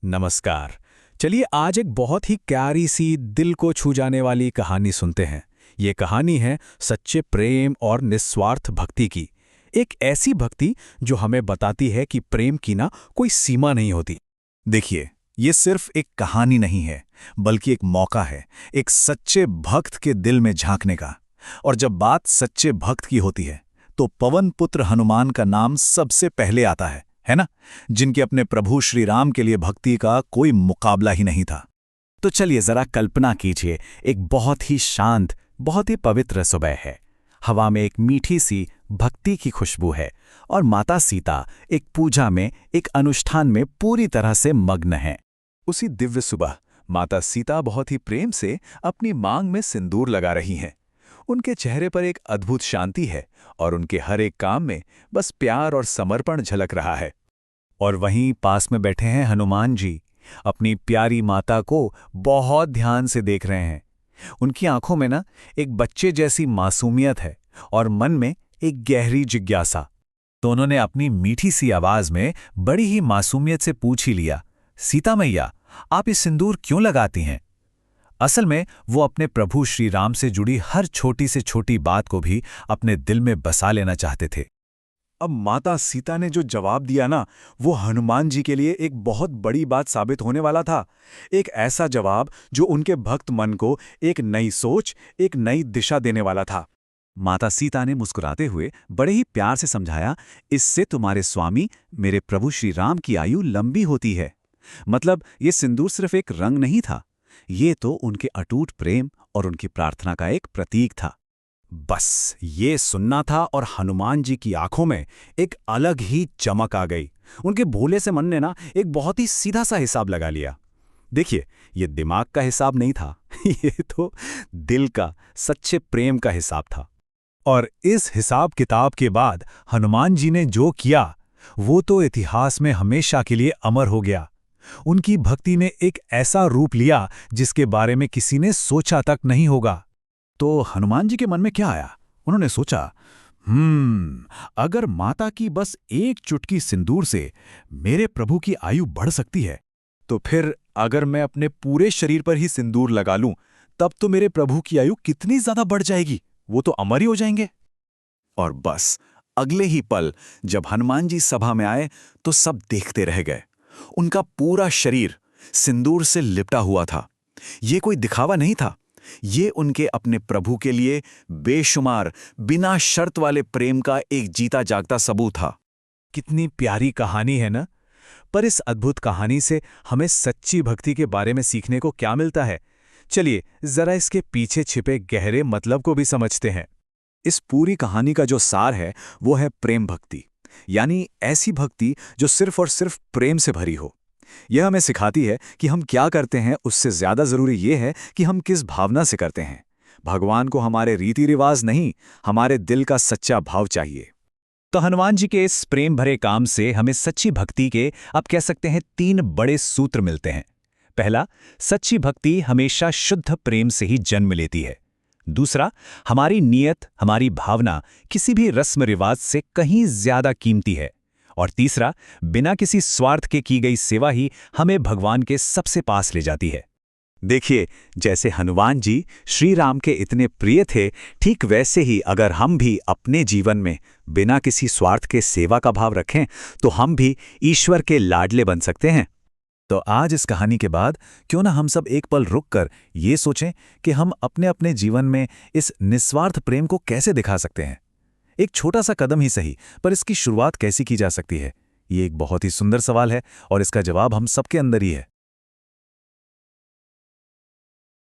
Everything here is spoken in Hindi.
नमस्कार। चलिए आज एक बहुत ही प्यारी सी दिल को छू जाने वाली कहानी सुनते हैं। ये कहानी है सच्चे प्रेम और निस्वार्थ भक्ति की। एक ऐसी भक्ति जो हमें बताती है कि प्रेम की ना कोई सीमा नहीं होती। देखिए, ये सिर्फ एक कहानी नहीं है, बल्कि एक मौका है, एक सच्चे भक्त के दिल में झांकने का। और जब बात सच्चे भक्त की होती है, तो पवन पुत्र हनुमान का नाम सबसे पहले आता है ना? जिनके अपने प्रभु श्री राम के लिए भक्ति का कोई मुकाबला ही नहीं था। तो चलिए जरा कल्पना कीजिए, एक बहुत ही शांत, बहुत ही पवित्र सुबह है। हवा में एक मीठी सी भक्ति की खुशबू है और माता सीता एक पूजा में, एक अनुष्ठान में पूरी तरह से मग्न हैं। उसी दिव्य सुबह माता सीता बहुत ही प्रेम से अपनी मांग में सिंदूर लगा रही हैं। उनके चेहरे पर एक अद्भुत शांति है और उनके हर एक काम में बस प्यार और समर्पण झलक रहा है। और वहीं पास में बैठे हैं हनुमान जी, अपनी प्यारी माता को बहुत ध्यान से देख रहे हैं। उनकी आंखों में ना एक बच्चे जैसी मासूमियत है और मन में एक गहरी जिज्ञासा। तो उन्होंने अपनी मीठी सी आवाज में बड़ी ही मासूमियत से पूछ ही लिया, सीता मैया, आप ये सिंदूर क्यों लगाती हैं? असल में वो अपने प्रभु श्री राम से जुड़ी हर छोटी से छोटी बात को भी अपने दिल में बसा लेना चाहते थे। अब माता सीता ने जो जवाब दिया ना, वो हनुमान जी के लिए एक बहुत बड़ी बात साबित होने वाला था। एक ऐसा जवाब जो उनके भक्त मन को एक नई सोच, एक नई दिशा देने वाला था। माता सीता ने मुस्कुराते हुए बड़े ही प्यार से समझाया, इससे तुम्हारे स्वामी मेरे प्रभु श्री राम की आयु लंबी होती है। मतलब ये सिंदूर सिर्फ एक रंग नहीं था, ये तो उनके अटूट प्रेम और उनकी प्रार्थना का एक प्रतीक था। बस ये सुनना था और हनुमान जी की आंखों में एक अलग ही चमक आ गई। उनके भोले से मन ने ना एक बहुत ही सीधा सा हिसाब लगा लिया। देखिए, ये दिमाग का हिसाब नहीं था, ये तो दिल का, सच्चे प्रेम का हिसाब था। और इस हिसाब किताब के बाद हनुमान जी ने जो किया, वो तो इतिहास में हमेशा के लिए अमर हो गया। उनकी भक्ति ने एक ऐसा रूप लिया जिसके बारे में किसी ने सोचा तक नहीं होगा। तो हनुमान जी के मन में क्या आया? उन्होंने सोचा, अगर माता की बस एक चुटकी सिंदूर से मेरे प्रभु की आयु बढ़ सकती है, तो फिर अगर मैं अपने पूरे शरीर पर ही सिंदूर लगा लूं, तब तो मेरे प्रभु की आयु कितनी ज्यादा बढ़ जाएगी, वो तो अमर ही हो जाएंगे। और बस अगले ही पल जब हनुमान जी सभा में आए, तो सब देखते रह गए। उनका पूरा शरीर सिंदूर से लिपटा हुआ था। ये कोई दिखावा नहीं था, ये उनके अपने प्रभु के लिए बेशुमार, बिना शर्त वाले प्रेम का एक जीता जागता सबूत था। कितनी प्यारी कहानी है ना? पर इस अद्भुत कहानी से हमें सच्ची भक्ति के बारे में सीखने को क्या मिलता है? चलिए जरा इसके पीछे छिपे गहरे मतलब को भी समझते हैं। इस पूरी कहानी का जो सार है, वो है प्रेम भक्ति, यानी ऐसी भक्ति जो सिर्फ और सिर्फ प्रेम से भरी हो। यह हमें सिखाती है कि हम क्या करते हैं, उससे ज्यादा जरूरी यह है कि हम किस भावना से करते हैं। भगवान को हमारे रीति रिवाज नहीं, हमारे दिल का सच्चा भाव चाहिए। तो हनुमान जी के इस प्रेम भरे काम से हमें सच्ची भक्ति के, आप कह सकते हैं, 3 बड़े सूत्र मिलते हैं। पहला, सच्ची भक्ति हमेशा शुद्ध प्रेम से ही जन्म लेती है। दूसरा, हमारी नीयत, हमारी भावना किसी भी रस्म रिवाज से कहीं ज्यादा कीमती है। और तीसरा, बिना किसी स्वार्थ के की गई सेवा ही हमें भगवान के सबसे पास ले जाती है। देखिए, जैसे हनुमान जी श्री राम के इतने प्रिय थे, ठीक वैसे ही अगर हम भी अपने जीवन में बिना किसी स्वार्थ के सेवा का भाव रखें, तो हम भी ईश्वर के लाडले बन सकते हैं। तो आज इस कहानी के बाद क्यों ना हम सब एक पल रुककर ये सोचें कि हम अपने अपने जीवन में इस निस्वार्थ प्रेम को कैसे दिखा सकते हैं। एक छोटा सा कदम ही सही, पर इसकी शुरुआत कैसी की जा सकती है? ये एक बहुत ही सुंदर सवाल है और इसका जवाब हम सबके अंदर ही है।